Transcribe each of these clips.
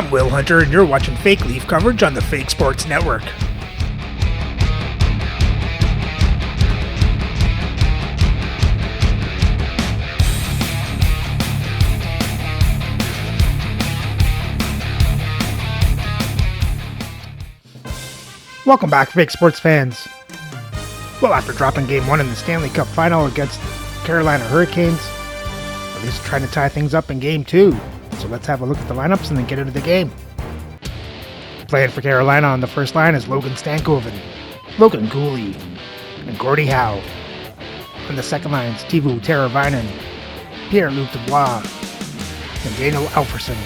I'm Will Hunter, and you're watching Fake Leaf coverage on the Fake Sports Network. Welcome back, Fake Sports fans. Well, after dropping Game 1 in the Stanley Cup Final against Carolina Hurricanes, at least trying to tie things up in Game 2. So let's have a look at the lineups and then get into the game. Playing for Carolina on the first line is Logan Stankoven, Logan Cooley, and Gordie Howe. On the second line is Teuvo Teravainen, Pierre-Luc Dubois, and Daniel Alfredsson.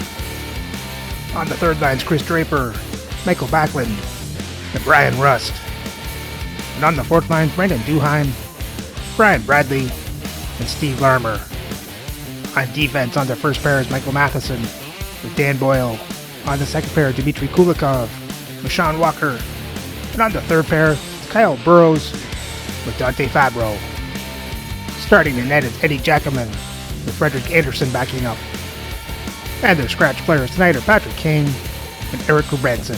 On the third line is Chris Draper, Michael Backlund, and Brian Rust. And on the fourth line is Brendan Duheim, Brian Bradley, and Steve Larmer. On defense, on the first pair is Michael Matheson with Dan Boyle. On the second pair, Dmitry Kulikov with Sean Walker. And on the third pair, it's Kyle Burrows with Dante Fabro. Starting the net is Eddie Jacquemin with Frederick Anderson backing up. And their scratch players tonight are Patrick Kane and Eric Gudbranson.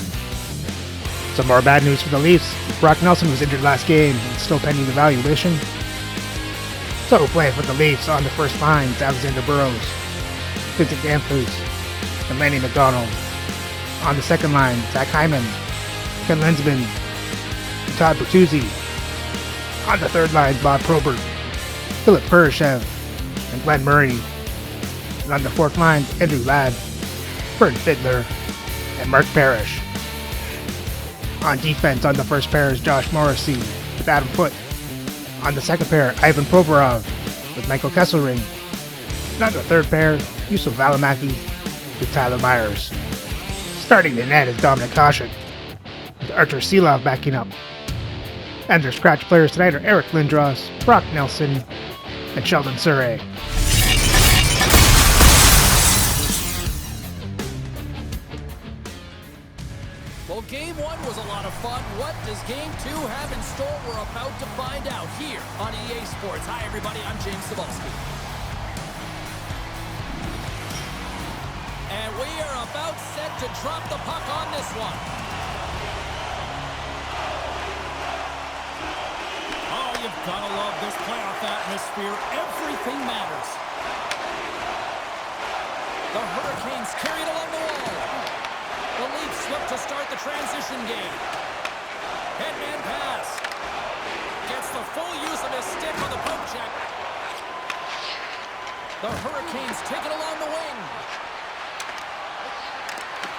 Some more bad news for the Leafs. Brock Nelson was injured last game and still pending evaluation. So playing for the Leafs on the first line is Alexander Burrows, Vincent Danfus, and Lanny McDonald. On the second line, Zach Hyman, Ken Lensman, and Todd Bertuzzi. On the third line, Bob Probert, Philip Kurashev, and Glenn Murray. And on the fourth line, Andrew Ladd, Vern Fiddler, and Mark Parrish. On defense, on the first pair is Josh Morrissey with Adam Foote. On the second pair, Ivan Provorov with Michael Kesselring. And on the third pair, Yusuf Valimaki with Tyler Myers. Starting the net is Dominic Hasek with Artur Silov backing up. And their scratch players tonight are Eric Lindros, Brock Nelson, and Sheldon Surrey. Well, Game 1 was a lot of fun. What does Game 2 have in store? We're about to find out here on EA Sports. Hi, everybody. I'm James Cebulski. And we are about set to drop the puck on this one. Oh, you've got to love this playoff atmosphere. Everything matters. The Hurricanes carry it along the wall. The Leafs look to start the transition game. Headman pass. Gets the full use of his stick on the poke check. The Hurricanes take it along the wing.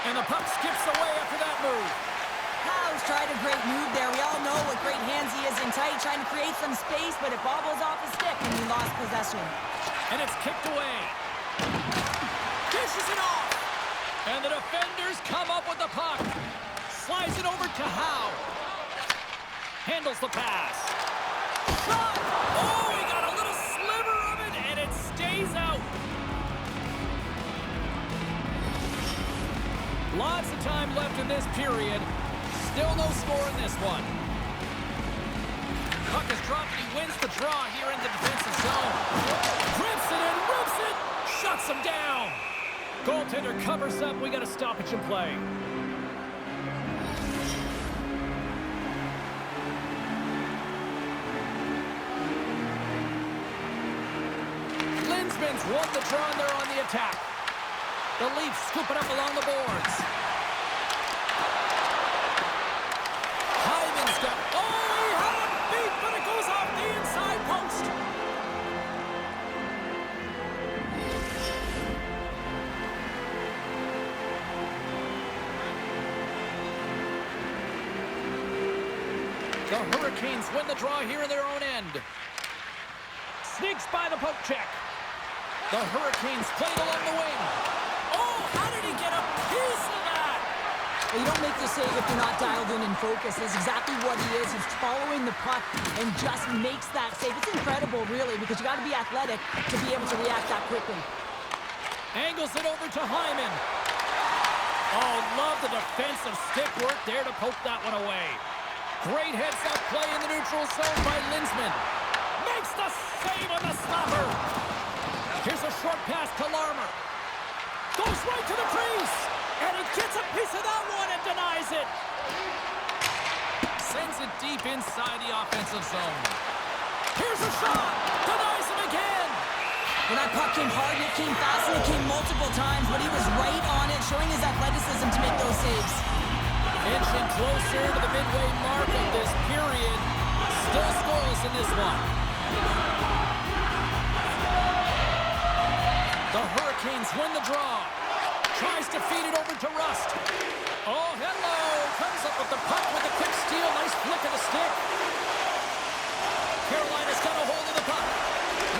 And the puck skips away after that move. Howe's tried a great move there. We all know what great hands he is in tight, trying to create some space, but it bobbles off his stick and he lost possession. And it's kicked away. Dishes it off. And the defenders come up with the puck. Slides it over to Howe. Handles the pass. Shot! Oh, he got a little sliver of it, and it stays out. Lots of time left in this period. Still no score in this one. Puck is dropped, and he wins the draw here in the defensive zone. Grips it and rips it. Shuts him down. Goaltender covers up. We got a stoppage in play. Linsman's won the draw and they're on the attack. The Leafs scoop it up along the boards. Hyman's got... Oh, he had it beat, but it goes off the inside post. The Hurricanes win the draw here in their own end. Sneaks by the poke check. The Hurricanes played along the wing. Oh, how did he get a piece of that? Well, you don't make the save if you're not dialed in and focused. That's exactly what he is. He's following the puck and just makes that save. It's incredible, really, because you got to be athletic to be able to react that quickly. Angles it over to Hyman. Oh, love the defensive stick work there to poke that one away. Great heads-up play in the neutral zone by Linsman. Makes the save on the stopper. Here's a short pass to Larmer. Goes right to the crease. And he Piece of that one and denies it. Sends it deep inside the offensive zone. Here's a shot. Denies him again. Well, that puck came hard and it came fast and it came multiple times, but he was right on it, showing his athleticism to make those saves. Inching closer to the midway mark of this period. Still scoreless in this one. The Hurricanes win the draw. Tries to feed it over to Rust. Oh, hello. Comes up with the puck with a quick steal. Nice flick of the stick. Carolina's got a hold of the puck.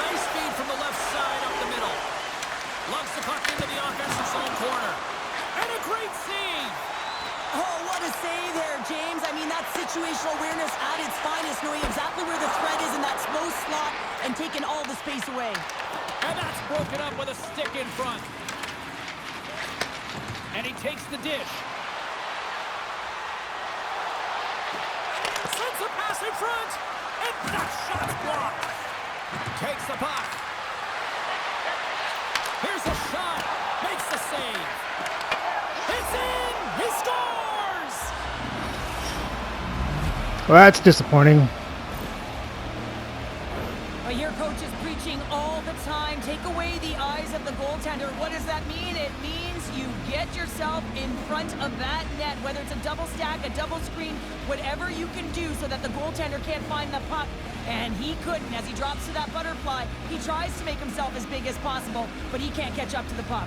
Nice feed from the left side up the middle. Lugs the puck into the offensive zone corner. And a great save. Oh, what a save there, James. I mean, that's situational awareness at its finest, knowing exactly where the threat is in that slow slot and taking all the space away. And that's broken up with a stick in front. And he takes the dish. Sends a pass in front. And that shot's blocked. Takes the puck. Here's a shot. Makes the save. It's in. He scores. Well, that's disappointing. I hear coaches preaching all the time, take away the eyes of the goaltender. What does that mean? It means you get yourself in front of that net, whether it's a double stack, a double screen, whatever you can do so that the goaltender can't find the puck. And he couldn't. As he drops to that butterfly, he tries to make himself as big as possible, but he can't catch up to the puck.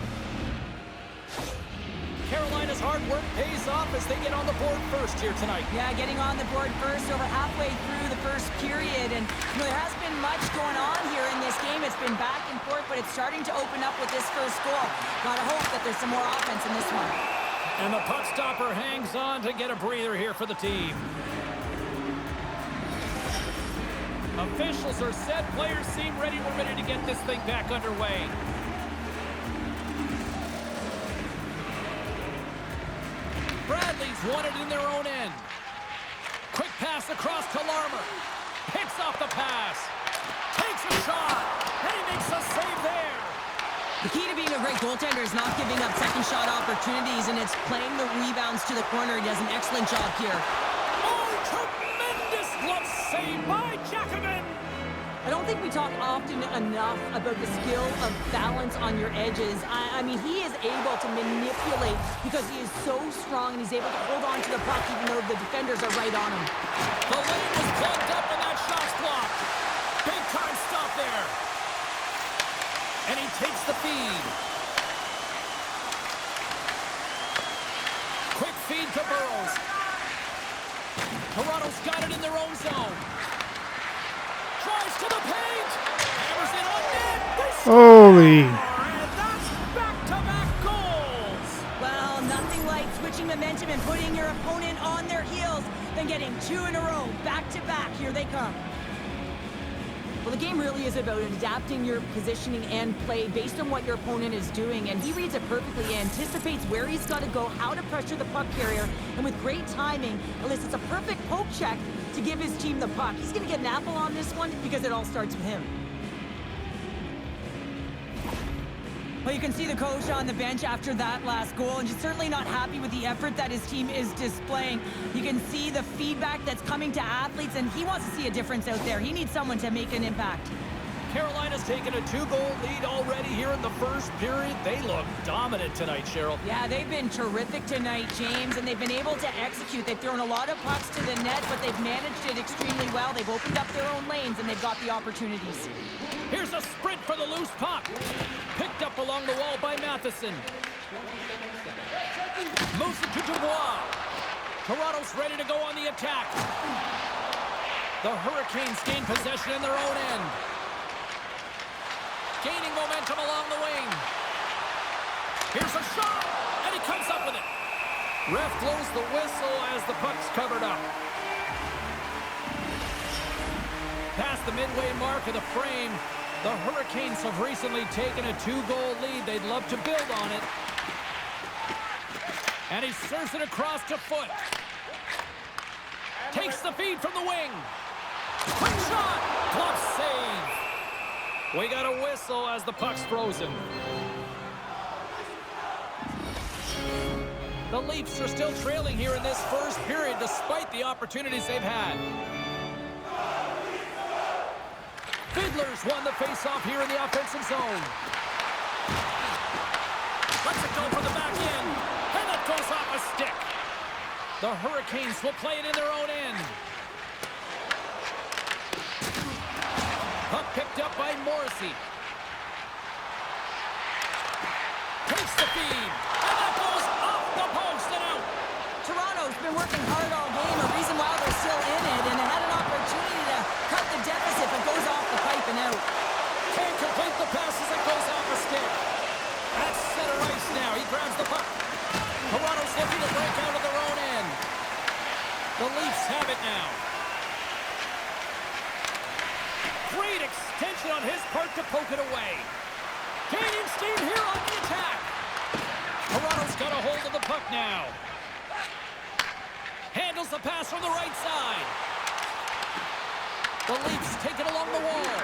Carolina's hard work pays off as they get on the board first here tonight. Yeah, getting on the board first over halfway through the first period. And there has been much going on here in this game. It's been back and forth, but it's starting to open up with this first goal. Gotta hope that there's some more offense in this one. And the puck stopper hangs on to get a breather here for the team. Officials are set. Players seem ready. We're ready to get this thing back underway. Bradley's won it in their own end. Quick pass across to Larmer. Picks off the pass. Takes a shot. And he makes a save there. The key to being a great goaltender is not giving up second shot opportunities, and it's playing the rebounds to the corner. He does an excellent job here. Oh, tremendous glove save by Jacobin. I don't think we talk often enough about the skill of balance on your edges. I mean, he is able to manipulate because he is so strong and he's able to hold on to the puck even though the defenders are right on him. The lane was plugged up and that shot's blocked. Big time stop there. And he takes the feed. Quick feed to Burrows. Toronto's got it in their own zone. Tries to the paint. Hammers it on net. They Holy. score, and that's back-to-back goals. Well, nothing like switching momentum and putting your opponent on their heels than getting two in a row, back-to-back. Here they come. Well, the game really is about adapting your positioning and play based on what your opponent is doing, and he reads it perfectly. He anticipates where he's got to go, how to pressure the puck carrier, and with great timing, elicits a perfect poke check to give his team the puck. He's going to get an apple on this one because it all starts with him. Well, you can see the coach on the bench after that last goal, and he's certainly not happy with the effort that his team is displaying. You can see the feedback that's coming to athletes, and he wants to see a difference out there. He needs someone to make an impact. Carolina's taken a 2-goal lead already here in the first period. They look dominant tonight, Cheryl. Yeah, they've been terrific tonight, James, and they've been able to execute. They've thrown a lot of pucks to the net, but they've managed it extremely well. They've opened up their own lanes, and they've got the opportunities. Here's a sprint for the loose puck. Picked up along the wall by Matheson. Moves it to Dubois. Toronto's ready to go on the attack. The Hurricanes gain possession in their own end. Gaining momentum along the wing. Here's a shot, and he comes up with it. Ref blows the whistle as the puck's covered up. Past the midway mark of the frame, the Hurricanes have recently taken a 2-goal lead. They'd love to build on it. And he serves it across to Foot. Takes the feed from the wing. Quick shot. Glove save. We got a whistle as the puck's frozen. The The Leafs are still trailing here in this first period despite the opportunities they've had. Fiddlers won the face-off here in the offensive zone. Lets it go for the back end. And it goes off a stick. The Hurricanes will play it in their own end. Puck picked up by Morrissey. Takes the feed. And that goes off the post and out. Toronto's been working hard all game, a reason why they're still in it, and they had an opportunity to cut the deficit, but goes off the pipe and out. Can't complete the pass as it goes off a stick. That's center ice now. He grabs the puck. Toronto's looking to break out of their own end. The Leafs have it now. Great extension on his part to poke it away. Gaining steam here on the attack. Toronto's got a hold of the puck now. Handles the pass from the right side. The Leafs take it along the wall.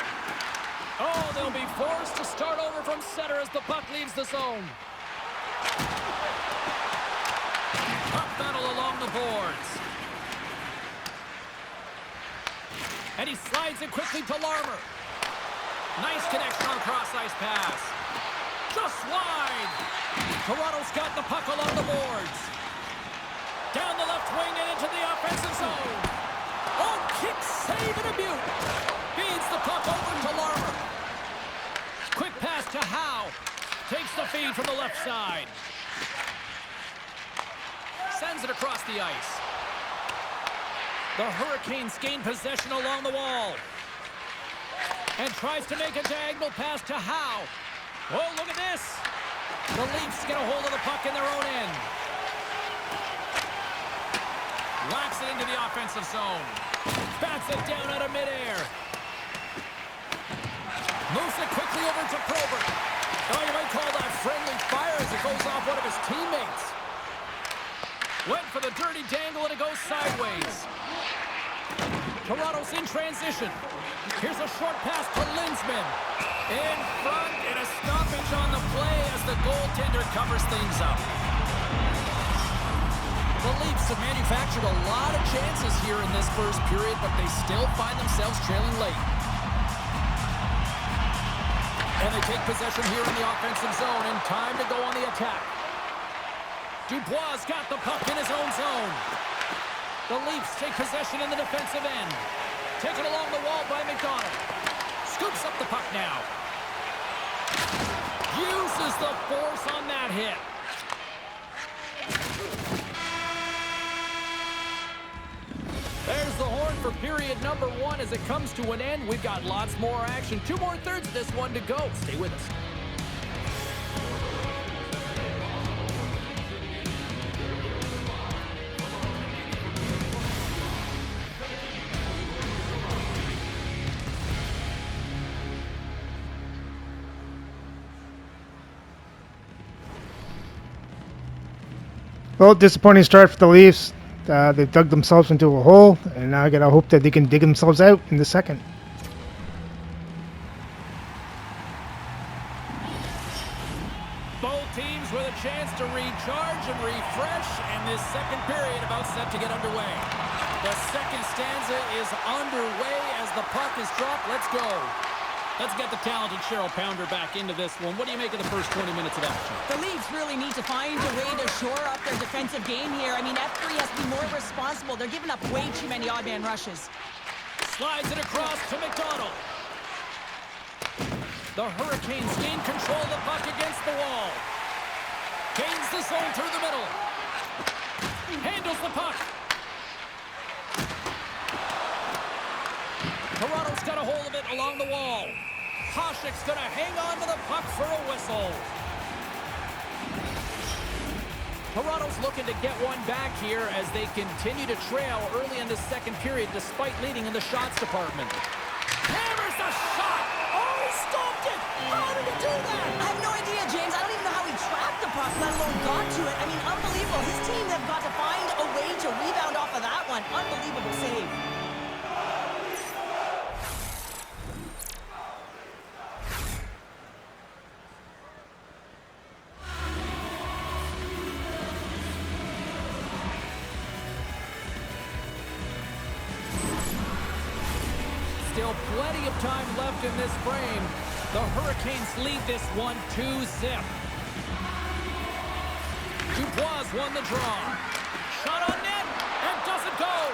Oh, they'll be forced to start over from center as the puck leaves the zone. Puck battle along the boards. And he slides it quickly to Larmer. Nice connection on cross-ice pass. Just wide. Toronto's got the puck along the boards. Down the left wing and into the offensive zone. Oh, kick, save, and a beaut. Feeds the puck over to Larmer. Quick pass to Howe. Takes the feed from the left side. Sends it across the ice. The Hurricanes gain possession along the wall. And tries to make a diagonal pass to Howe. Oh, look at this. The Leafs get a hold of the puck in their own end. Locks it into the offensive zone. Bats it down out of midair. Moves it quickly over to Probert. Oh, you might call that friendly fire as it goes off one of his teammates. Went for the dirty dangle and it goes sideways. Toronto's in transition. Here's a short pass to Linsman. In front and a stoppage on the play as the goaltender covers things up. The Leafs have manufactured a lot of chances here in this first period, but they still find themselves trailing late. And they take possession here in the offensive zone and time to go on the attack. Dubois got the puck in his own zone. The Leafs take possession in the defensive end. Taken along the wall by McDonald. Scoops up the puck now. Uses the force on that hit. There's the horn for period number 1 as it comes to an end. We've got lots more action. 2 more thirds of this one to go. Stay with us. Well, disappointing start for the Leafs. They've dug themselves into a hole, and now I gotta hope that they can dig themselves out in the second. Both teams with a chance to recharge and refresh, and this second period about set to get underway. The second stanza is underway as the puck is dropped. Let's go. Let's get the talented Cheryl Pounder back into this one. What do you make of the first 20 minutes of action? The Leafs really need to find a way to shore up their defensive game here. I mean, F3 has to be more responsible. They're giving up way too many odd man rushes. Slides it across to McDonald. The Hurricanes gain control of the puck against the wall. Gains the zone through the middle. Handles the puck. Toronto's got a hold of it along the wall. Hasek's going to hang on to the puck for a whistle. Toronto's looking to get one back here as they continue to trail early in the second period despite leading in the shots department. Hammers the shot! Oh, he stopped it! How did he do that? I have no idea, James. I don't even know how he tracked the puck, let alone got to it. I mean, unbelievable. His team have got to find a way to rebound off of that one. Unbelievable save. Still plenty of time left in this frame. The Hurricanes lead this one 2-zip. Dubois won the draw. Shot on net, and doesn't go.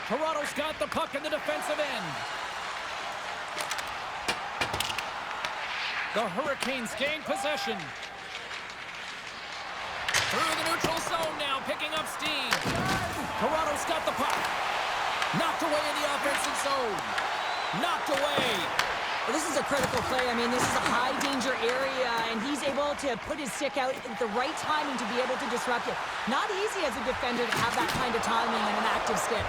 Toronto's got the puck in the defensive end. The Hurricanes gain possession. Through the neutral zone now, picking up steam. Toronto's got the puck. Knocked away in the offensive zone. Knocked away. Well, this is a critical play. I mean, this is a high-danger area, and he's able to put his stick out at the right timing to be able to disrupt it. Not easy as a defender to have that kind of timing and an active stick.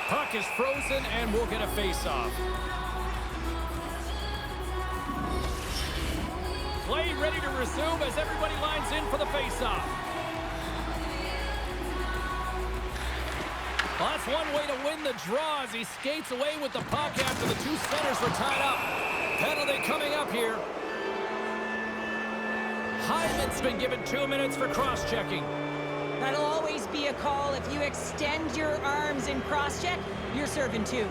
Puck is frozen, and we'll get a face-off. Play ready to resume as everybody lines in for the face-off. Well, that's one way to win the draw as he skates away with the puck after the two centers were tied up. Penalty coming up here. Hyman's been given 2 minutes for cross-checking. That'll always be a call. If you extend your arms in cross-check, you're serving two.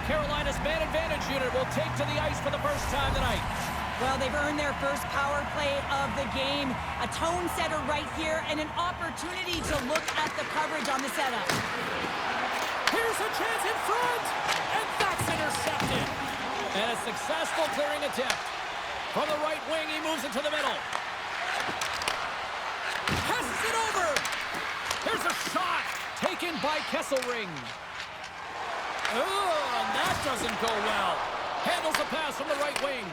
Carolina's man advantage unit will take to the ice for the first time tonight. Well, they've earned their first power play of the game. A tone setter right here and an opportunity to look at the coverage on the setup. Here's a chance in front, and that's intercepted. And a successful clearing attempt. From the right wing, he moves it to the middle. Passes it over. Here's a shot taken by Kesselring. Oh, and that doesn't go well. Handles the pass from the right wing.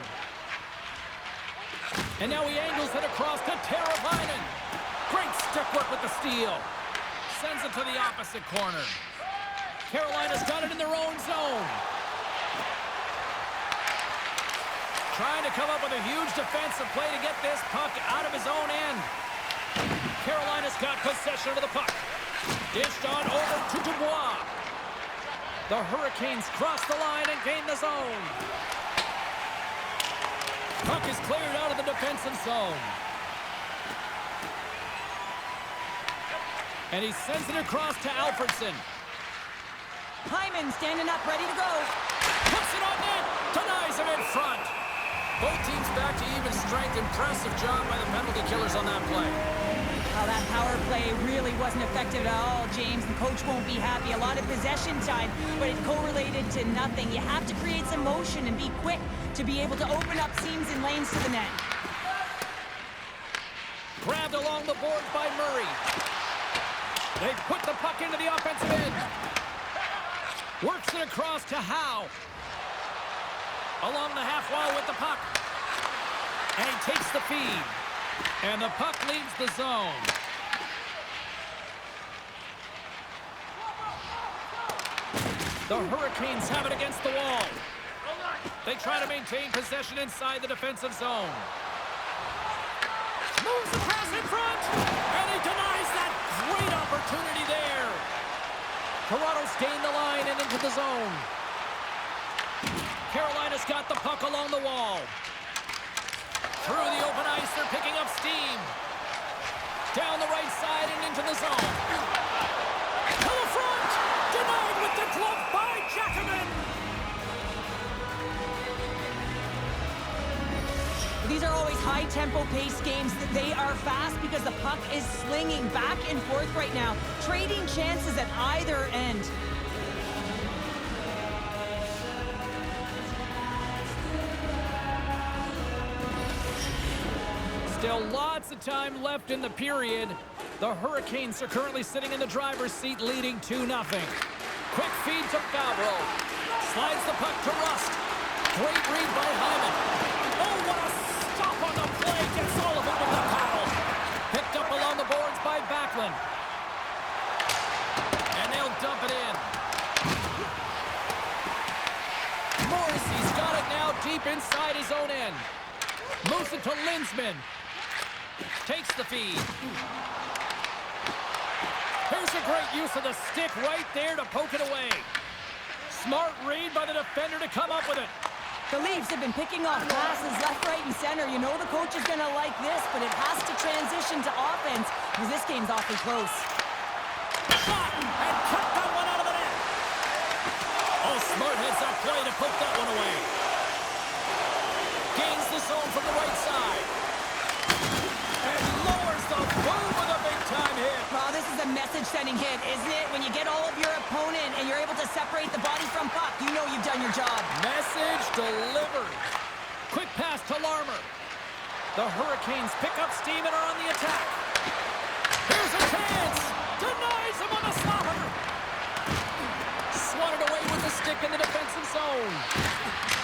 And now he angles it across to Teravainen. Great stick work with the steal. Sends it to the opposite corner. Carolina's got it in their own zone. Trying to come up with a huge defensive play to get this puck out of his own end. Carolina's got possession of the puck. Dished on over to Dubois. The Hurricanes cross the line and gain the zone. Puck is cleared out of the defensive zone. And he sends it across to Alfredsson. Hyman standing up, ready to go. Puts it on net. Denies him in front. Both teams back to even strength. Impressive job by the penalty killers on that play. Well, that power play really wasn't effective at all, James. The coach won't be happy. A lot of possession time, but it correlated to nothing. You have to create some motion and be quick to be able to open up seams and lanes to the net. Grabbed along the boards by Murray. They put the puck into the offensive end. Works it across to Howe. Along the half wall with the puck. And he takes the feed. And the puck leaves the zone. The Hurricanes have it against the wall. They try to maintain possession inside the defensive zone. Moves the pass in front. And he denies that great opportunity there. Toronto's gained the line and into the zone. Carolina's got the puck along the wall. Through the open ice, they're picking up steam. Down the right side and into the zone. To the front! Denied with the glove by Jackman! These are always high-tempo pace games. They are fast because the puck is slinging back and forth right now, trading chances at either end. Still lots of time left in the period. The Hurricanes are currently sitting in the driver's seat, leading 2-0. Quick feed to Fabro. Slides the puck to Rust. Great read by Hyman. Oh, what a stop on the play. Gets all of it with the paddle. Picked up along the boards by Backlund. And they'll dump it in. Morrissey's got it now deep inside his own end. Moves it to Linsman. Takes the feed. Here's a great use of the stick right there to poke it away. Smart read by the defender to come up with it. The Leafs have been picking off passes left, right, and center. You know the coach is going to like this, but it has to transition to offense because this game's awfully close. Shot! And cut that one out of the net. Oh, smart heads-up play to poke that one away. Gains the zone from the right side. And lowers the boom with a big-time hit. Well, this is a message-sending hit, isn't it? When you get all of your opponent and you're able to separate the body from puck, you know you've done your job. Message delivered. Quick pass to Larmer. The Hurricanes pick up steam and are on the attack. Here's a chance. Denies him on a slaughter. Swatted away with the stick in the defensive zone.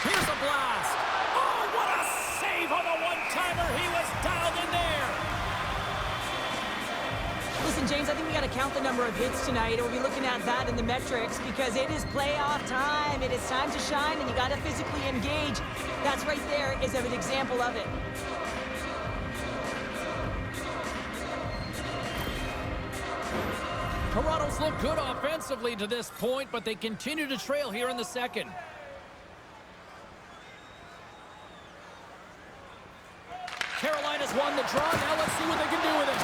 Here's a blast. Oh, what a save on the one-timer. He was dialed in there. Listen, James, I think we got to count the number of hits tonight. We'll be looking at that in the metrics because it is playoff time. It is time to shine, and you got to physically engage. That's right there is an example of it. Toronto's looked good offensively to this point, but they continue to trail here in the second. Carolina's won the draw. Now let's see what they can do with it.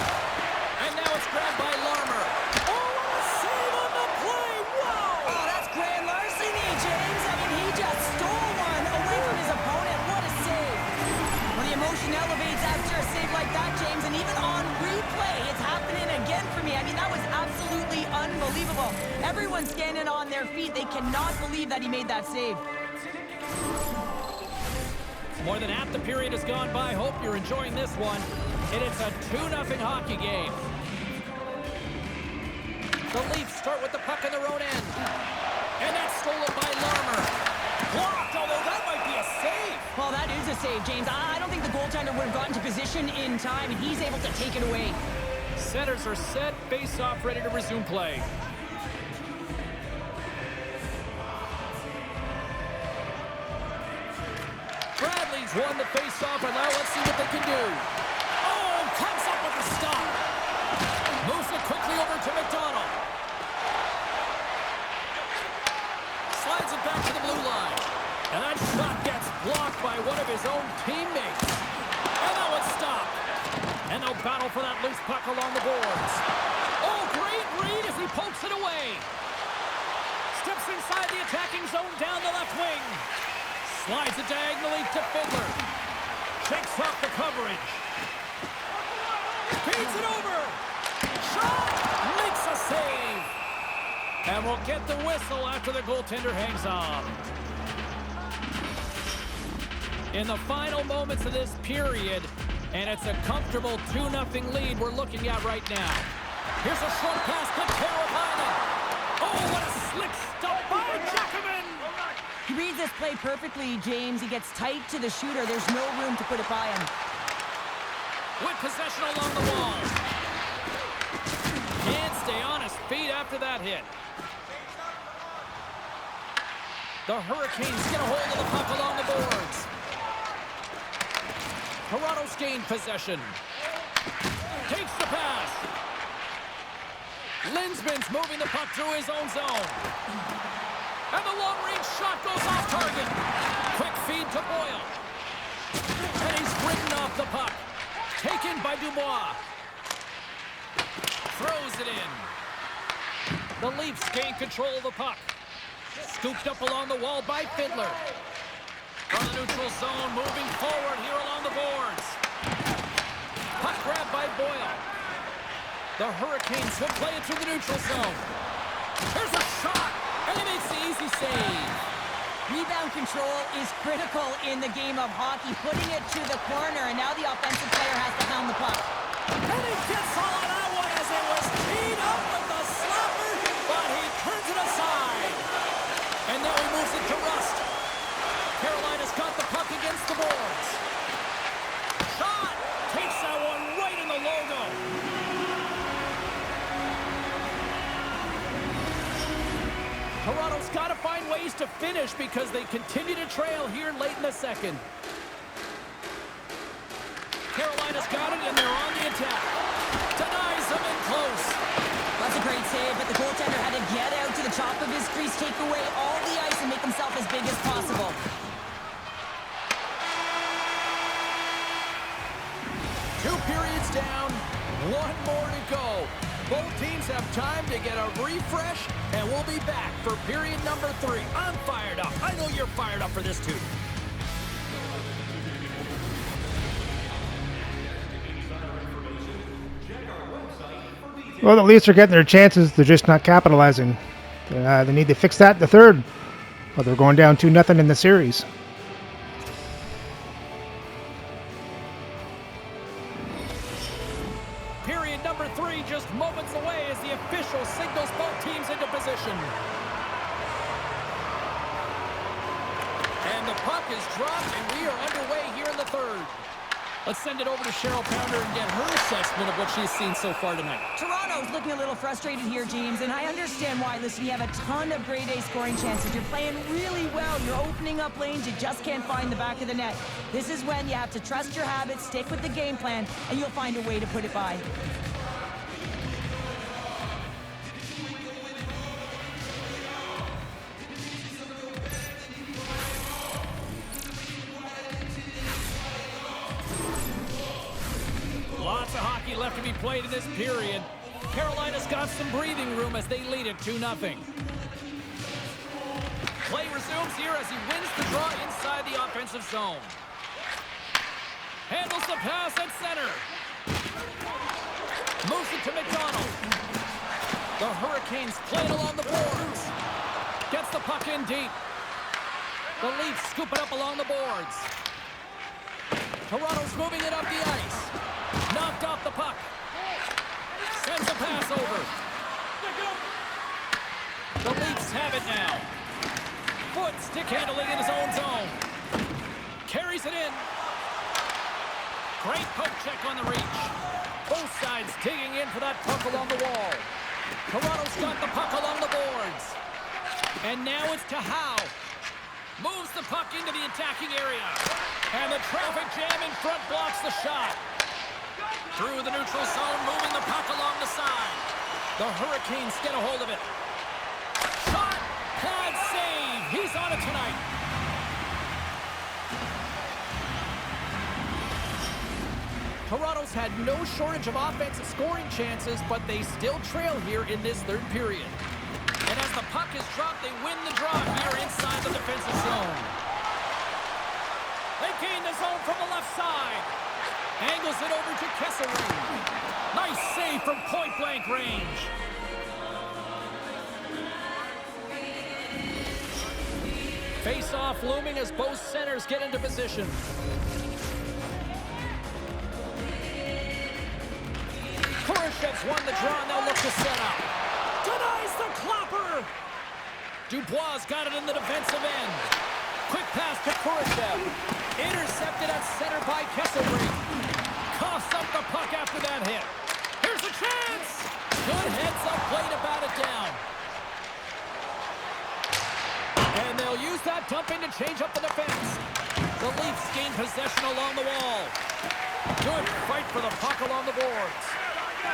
And now it's grabbed by Larmer. Oh, what a save on the play! Whoa! Oh, that's grand larceny, James. I mean, he just stole one away from his opponent. What a save. When the emotion elevates after a save like that, James, and even on replay, it's happening again for me. I mean, that was absolutely unbelievable. Everyone's standing on their feet. They cannot believe that he made that save. More than half the period has gone by. Hope you're enjoying this one. And it's a 2-0 hockey game. The Leafs start with the puck in their own end. And that's stolen by Larmer. Blocked, although that might be a save. Well, that is a save, James. I don't think the goaltender would have gotten to position in time, and he's able to take it away. Centers are set. Face-off ready to resume play. Bradley's won the face-off, and now let's see what they can do. Oh, comes up with the stop. Moves it quickly over to McDonald. Slides it back to the blue line. And that shot gets blocked by one of his own teammates. And that one's stopped. And they'll battle for that loose puck along the boards. Oh, great read as he pokes it away. Steps inside the attacking zone down the left wing. Slides it diagonally to Fiddler. Shakes off the coverage. Feeds it over. Shot! Makes a save. And we'll get the whistle after the goaltender hangs on. In the final moments of this period, and it's a comfortable 2-0 lead we're looking at right now. Here's a short pass to Carolina. Oh, what a slick stop by Jackman! He reads this play perfectly, James. He gets tight to the shooter. There's no room to put it by him. With possession along the wall. Can't stay on his feet after that hit. The Hurricanes get a hold of the puck along the boards. Toronto's gained possession. Takes the pass. Linsman's moving the puck through his own zone. And the long-range shot goes off target. Quick feed to Boyle. And he's ridden off the puck. Taken by Dubois. Throws it in. The Leafs gain control of the puck. Scooped up along the wall by Fiddler. From the neutral zone, moving forward here along the boards. Puck grabbed by Boyle. The Hurricanes will play it through the neutral zone. There's a shot, and he makes the easy save. Rebound control is critical in the game of hockey. Putting it to the corner, and now the offensive player has to hound the puck. And he gets all of that one as it was teed up with the slapper, but he turns it aside. And now he moves it to Rust. Carolina's got the puck against the boards. Shot! Takes that one right in the logo. Toronto's got to find ways to finish because they continue to trail here late in the second. Carolina's got it, and they're on the attack. Denies them in close. That's a great save, but the goaltender had to get out to the top of his crease, take away all the ice, and make himself as big as possible. down, one more to go. Both teams have time to get a refresh, and we'll be back for period number 3. I'm fired up. I know you're fired up for this too. Well, the Leafs are getting their chances. They're just not capitalizing. They need to fix that in the third. Well, they're going down 2-0 in the series. Period number 3 just moments away as the official signals both teams into position. And the puck is dropped, and we are underway here in the third. Let's send it over to Cheryl Pounder and get her assessment of what she's seen so far tonight. Toronto's looking a little frustrated here, James, and I understand why. Listen, you have a ton of grade A scoring chances. You're playing really well. You're opening up lanes. You just can't find the back of the net. This is when you have to trust your habits, stick with the game plan, and you'll find a way to put it by. Lots of hockey left to be played in this period. Carolina's got some breathing room as they lead it 2-0. Play resumes here as he wins the draw inside the offensive zone. Handles the pass at center. Moves it to McDonald. The Hurricanes play it along the boards. Gets the puck in deep. The Leafs scoop it up along the boards. Toronto's moving it up the ice. Knocked off the puck. Sends a pass over. The Leafs have it now. Foot stick handling in his own zone. Carries it in. Great poke check on the reach. Both sides digging in for that puck along the wall. Toronto's got the puck along the boards. And now it's to Howe. Moves the puck into the attacking area. And the traffic jam in front blocks the shot. Through the neutral zone, moving the puck along the side. The Hurricanes get a hold of it. Shot! Pad save! He's on it tonight. Toronto's had no shortage of offensive scoring chances, but they still trail here in this third period. And as the puck is dropped, they win the draw here inside the defensive zone. They gain the zone from the left side. Angles it over to Kesselring. Nice save from point-blank range. Face-off looming as both centers get into position. Kurashev's won the draw, and they'll look to set up. Denies the klopper! Dubois got it in the defensive end. Quick pass to Kurashev. Intercepted at center by Kesselring. Coughs up the puck after that hit. Here's a chance! Good heads-up play to bat it down. And they'll use that dumping to change up the defense. The Leafs gain possession along the wall. Good fight for the puck along the boards.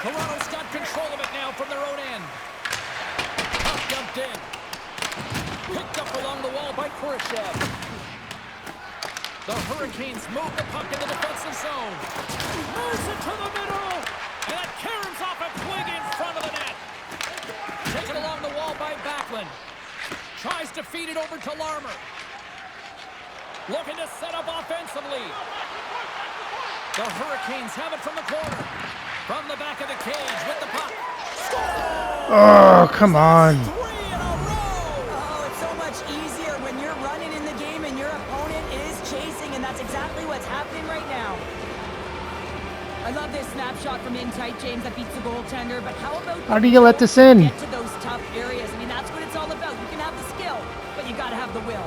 Toronto's got control of it now from their own end. Puck dumped in. Picked up along the wall by Kurashev. The Hurricanes move the puck in the defensive zone. Moves it to the middle. And it caroms off a twig in front of the net. Taken along the wall by Backlund. Tries to feed it over to Larmer. Looking to set up offensively. The Hurricanes have it from the corner. From the back of the cage with the puck. Score! Oh, come on. 3 in a row! Oh, it's so much easier when you're running in the game and your opponent is chasing, and that's exactly what's happening right now. I love this snapshot from in tight, James, that beats the goaltender, but how about... How do you let this in? Get to those tough areas. I mean, that's what it's all about. You can have the skill, but you got to have the will.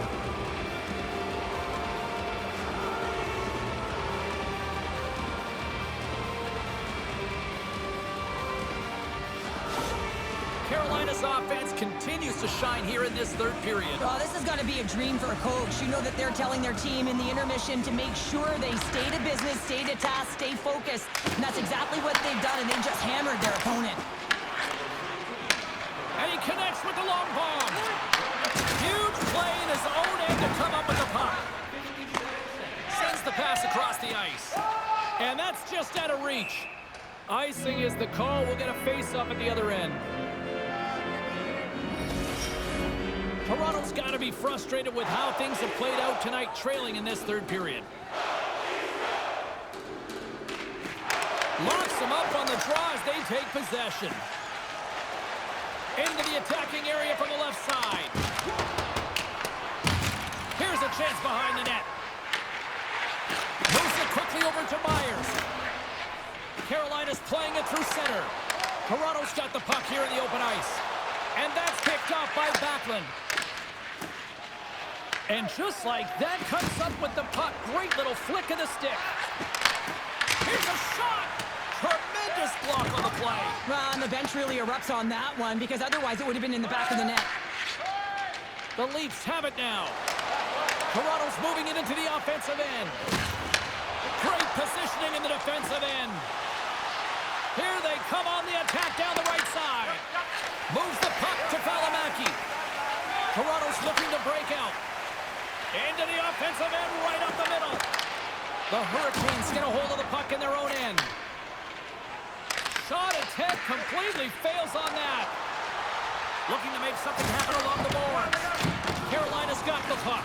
Carolina's offense continues to shine here in this third period. Oh, this has got to be a dream for a coach. You know that they're telling their team in the intermission to make sure they stay to business, stay to task, stay focused. And that's exactly what they've done, and they just hammered their opponent. And he connects with the long bomb. Huge play in his own end to come up with the puck. Sends the pass across the ice. And that's just out of reach. Icing is the call. We'll get a face-off at the other end. Toronto's got to be frustrated with how things have played out tonight, trailing in this third period. Locks them up on the draw as they take possession. Into the attacking area from the left side. Here's a chance behind the net. Moves it quickly over to Myers. Carolina's playing it through center. Toronto's got the puck here in the open ice. And that's picked up by Backlund. And just like that, cuts up with the puck. Great little flick of the stick. Here's a shot. Tremendous block on the play. Well, and the bench really erupts on that one because otherwise it would have been in the back of the net. The Leafs have it now. Toronto's moving it into the offensive end. Great positioning in the defensive end. Here they come on the attack down the right side. Moves the puck to Valimaki. Toronto's looking to break out. Into the offensive end, right up the middle. The Hurricanes get a hold of the puck in their own end. Shot attempt completely fails on that. Looking to make something happen along the boards. Carolina's got the puck.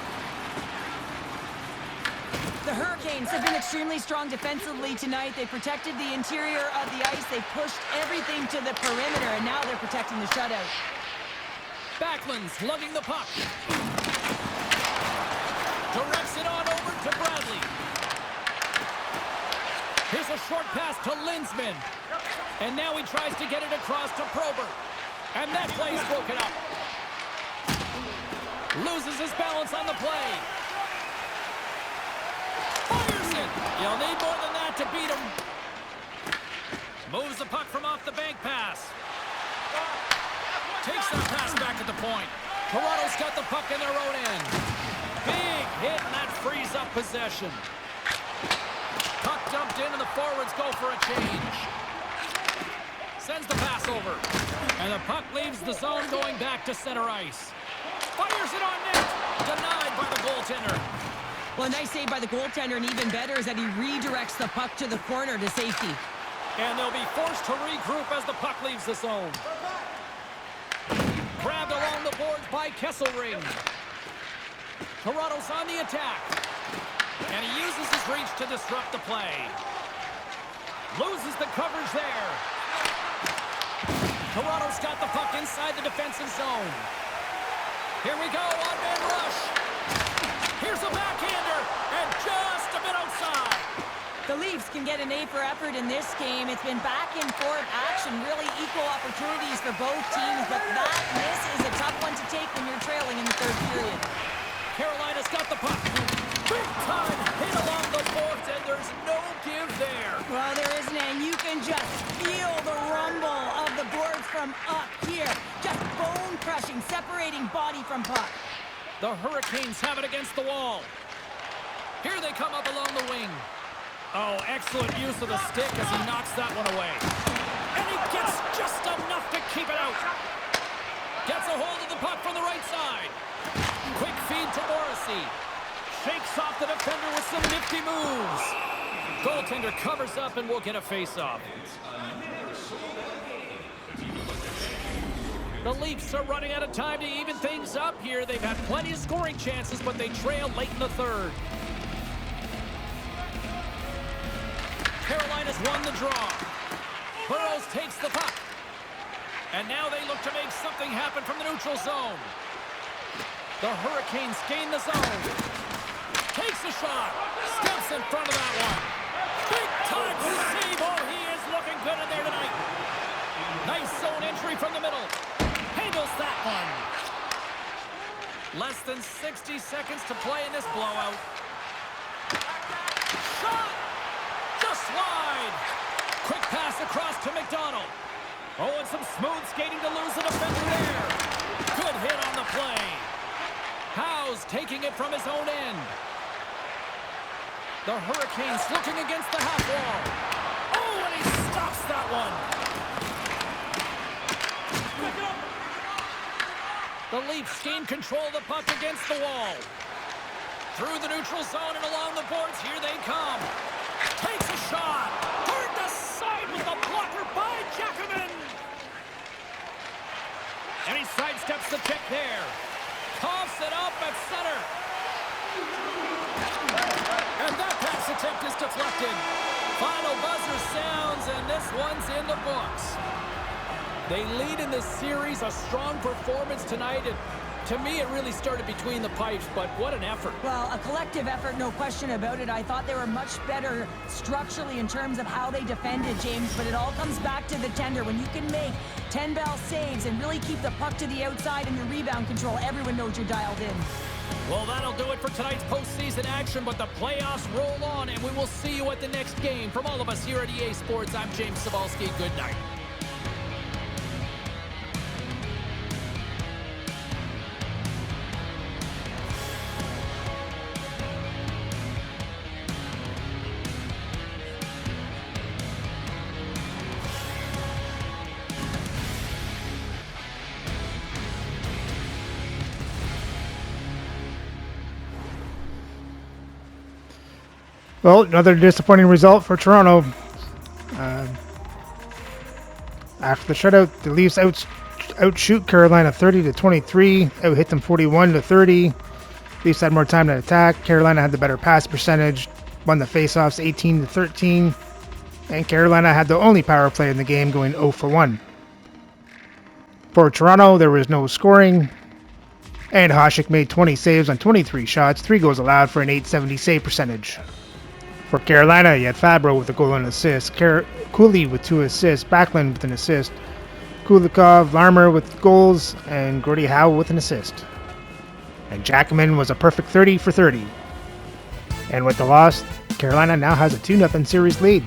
The Hurricanes have been extremely strong defensively tonight. They protected the interior of the ice. They pushed everything to the perimeter, and now they're protecting the shutout. Backlund's lugging the puck. Directs it on over to Bradley. Here's a short pass to Linsman. And now he tries to get it across to Probert. And that play's broken up. Loses his balance on the play. Fires it. You'll need more than that to beat him. Moves the puck from off the bank pass. Takes that pass back at the point. Toronto's got the puck in their own end. Big hit, and that frees up possession. Puck dumped in, and the forwards go for a change. Sends the pass over. And the puck leaves the zone going back to center ice. Fires it on net. Denied by the goaltender. Well, a nice save by the goaltender, and even better is that he redirects the puck to the corner to safety. And they'll be forced to regroup as the puck leaves the zone. Grabbed along the boards by Kesselring. Toronto's on the attack. And he uses his reach to disrupt the play. Loses the coverage there. Toronto's got the puck inside the defensive zone. Here we go, on-man rush. Here's a backhander, and just a bit outside. The Leafs can get an A for effort in this game. It's been back and forth action, really equal opportunities for both teams, but that miss is a tough one to take when you're trailing in the third period. Carolina's got the puck. Big time hit along the boards, and there's no give there. Well, there isn't, and you can just feel the rumble of the boards from up here. Just bone-crushing, separating body from puck. The Hurricanes have it against the wall. Here they come up along the wing. Oh, excellent use of the stick as he knocks that one away. And he gets just enough to keep it out. Gets a hold of the puck from the right side. Quick feed to Morrissey. Shakes off the defender with some nifty moves. Goaltender covers up and will get a face-off. The Leafs are running out of time to even things up here. They've had plenty of scoring chances, but they trail late in the third. Carolina's won the draw. Burrows takes the puck. And now they look to make something happen from the neutral zone. The Hurricanes gain the zone. Takes a shot. Steps in front of that one. Big time save. Oh, he is looking good in there tonight. Nice zone entry from the middle. Handles that one. Less than 60 seconds to play in this blowout. Shot! Just wide. Quick pass across to McDonald. Oh, and some smooth skating to lose the defender there. Good hit on the play. Howe's taking it from his own end. The Hurricanes looking against the half wall. Oh, and he stops that one. The Leafs gain control of the puck against the wall. Through the neutral zone and along the boards, here they come. Takes a shot. Turned aside with the block. by Jackman. And he sidesteps the check there. Coughs it up at center. And that pass attempt is deflected. Final buzzer sounds, and this one's in the books. They lead in this series, a strong performance tonight, and to me it really started between the pipes, but what an effort. Well, a collective effort, no question about it. I thought they were much better structurally in terms of how they defended, James, but it all comes back to the tender. When you can make 10-bell saves and really keep the puck to the outside and your rebound control, everyone knows you're dialed in. Well, that'll do it for tonight's postseason action, but the playoffs roll on, and we will see you at the next game. From all of us here at EA Sports, I'm James Cebulski. Good night. Well, another disappointing result for Toronto. After the shutout, the Leafs outshoot Carolina 30-23, out-hit them 41-30. Leafs had more time to attack. Carolina had the better pass percentage, won the faceoffs 18-13, and Carolina had the only power play in the game, going 0 for 1. For Toronto, there was no scoring, and Hasek made 20 saves on 23 shots, 3 goals allowed for an .870 save percentage. For Carolina, you had Fabro with a goal and assist, Cooley with 2 assists, Backlund with an assist, Kulikov, Larmer with goals, and Gordie Howe with an assist. And Jackman was a perfect 30 for 30. And with the loss, Carolina now has a 2-0 series lead.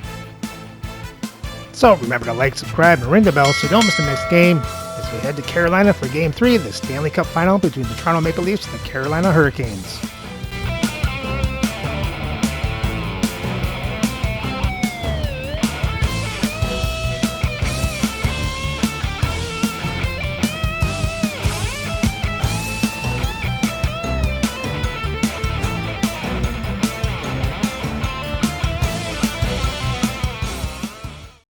So remember to like, subscribe, and ring the bell so you don't miss the next game as we head to Carolina for Game 3 of the Stanley Cup Final between the Toronto Maple Leafs and the Carolina Hurricanes.